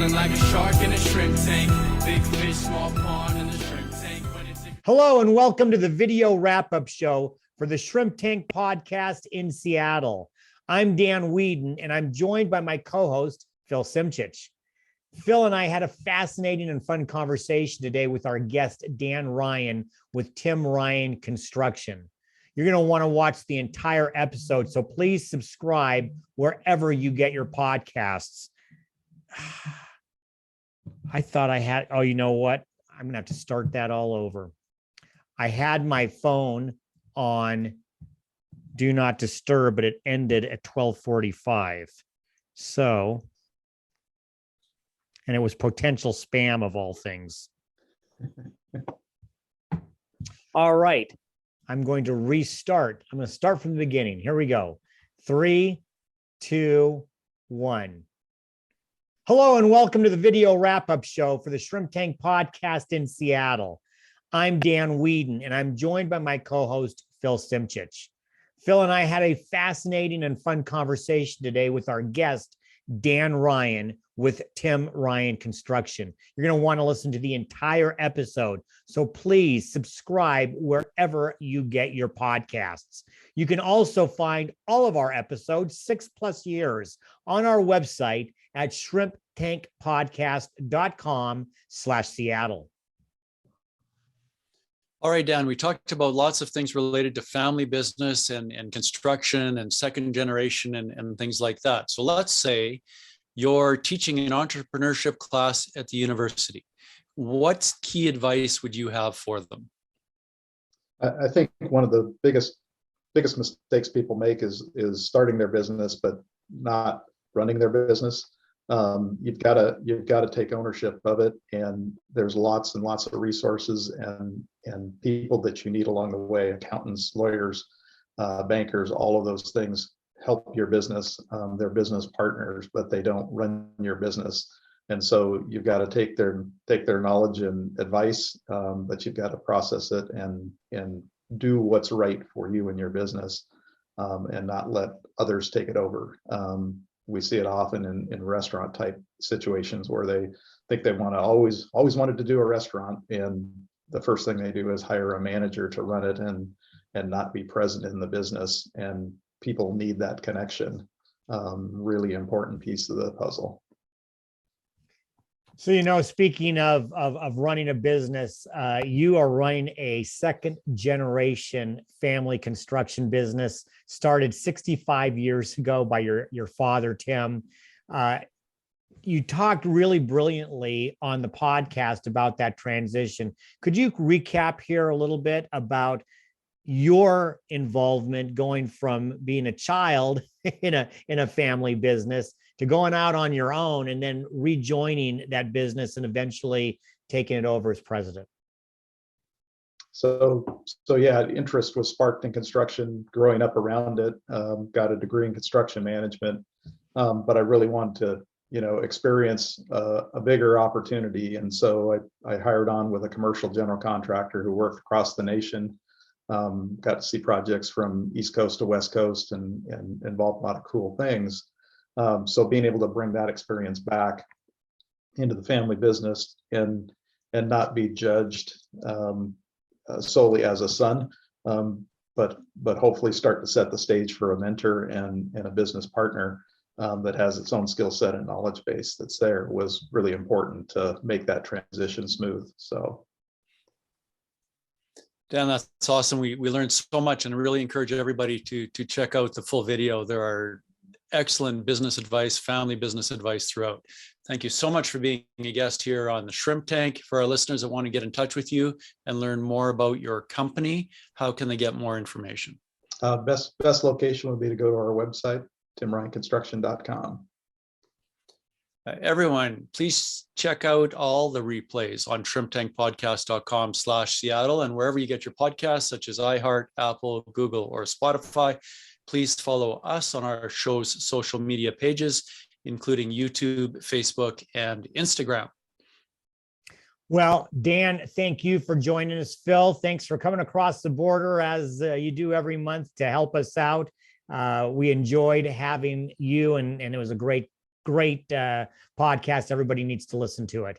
Swimming like a shark in a shrimp tank. Big fish, small pond in the shrimp tank. Hello, and welcome to the video wrap-up show for the Shrimp Tank podcast in Seattle. I'm Dan Whedon, and I'm joined by my co-host, Phil Simchich. Phil and I had a fascinating and fun conversation today with our guest, Dan Ryan, with Tim Ryan Construction. You're going to want to watch the entire episode, so please subscribe wherever you get your podcasts. I thought I had, oh, you know what? I'm going to have to start that all over. I had my phone on Do Not Disturb, but it ended at 12:45. So, and it was potential spam of all things. All right. I'm going to restart. I'm going to start from the beginning. Here we go. 3, 2, 1. Hello, and welcome to the video wrap-up show for the Shrimp Tank podcast in Seattle. I'm Dan Whedon, and I'm joined by my co-host, Phil Simchich. Phil and I had a fascinating and fun conversation today with our guest, Dan Ryan, with Tim Ryan Construction. You're going to want to listen to the entire episode, so please subscribe wherever you get your podcasts. You can also find all of our episodes, 6+ years, on our website at shrimptankpodcast.com/Seattle. All right, Dan, we talked about lots of things related to family business and construction and second generation and things like that. So let's say you're teaching an entrepreneurship class at the university. What key advice would you have for them? I think one of the biggest mistakes people make is starting their business, but not running their business. You've got to take ownership of it, and there's lots and lots of resources and people that you need along the way: accountants, lawyers, bankers. All of those things help your business. They're business partners, but they don't run your business. And so you've got to take their knowledge and advice, but you've got to process it and do what's right for you and your business, and not let others take it over. We see it often in restaurant type situations where they think they want to always wanted to do a restaurant, and the first thing they do is hire a manager to run it and not be present in the business. And people need that connection. Really important piece of the puzzle. So, speaking of running a business, you are running a second generation family construction business, started 65 years ago by your father, Tim. You talked really brilliantly on the podcast about that transition. Could you recap here a little bit about your involvement going from being a child in a family business to going out on your own and then rejoining that business and eventually taking it over as president? So yeah, interest was sparked in construction growing up around it. Got a degree in construction management, but I really wanted to, experience a bigger opportunity. And so I hired on with a commercial general contractor who worked across the nation. Got to see projects from East Coast to West Coast and involved a lot of cool things. So being able to bring that experience back into the family business and not be judged solely as a son, but hopefully start to set the stage for a mentor and a business partner that has its own skill set and knowledge base that's there, was really important to make that transition smooth. So. Dan, that's awesome. We learned so much, and really encourage everybody to check out the full video. There are excellent business advice, family business advice throughout. Thank you so much for being a guest here on the Shrimp Tank. For our listeners that want to get in touch with you and learn more about your company, how can they get more information? Best location would be to go to our website, timryanconstruction.com. Everyone, please check out all the replays on shrimptankpodcast.com/Seattle, and wherever you get your podcasts, such as iHeart, Apple, Google, or Spotify. Please follow us on our show's social media pages, including YouTube, Facebook, and Instagram. Well, Dan, thank you for joining us. Phil, thanks for coming across the border as you do every month to help us out. We enjoyed having you, and it was a great great podcast. Everybody needs to listen to it.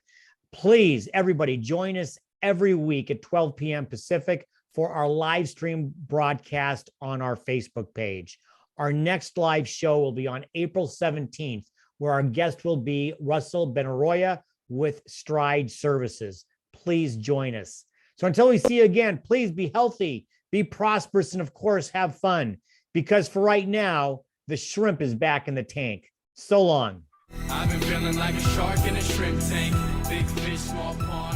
Please, everybody, join us every week at 12 p.m. Pacific for our live stream broadcast on our Facebook page. Our next live show will be on April 17th, where our guest will be Russell Benaroya with Stride Services. Please join us. So until we see you again, please be healthy, be prosperous, and of course, have fun. Because for right now, the shrimp is back in the tank. So long. I've been feeling like a shark in a shrimp tank. Big fish, small pond.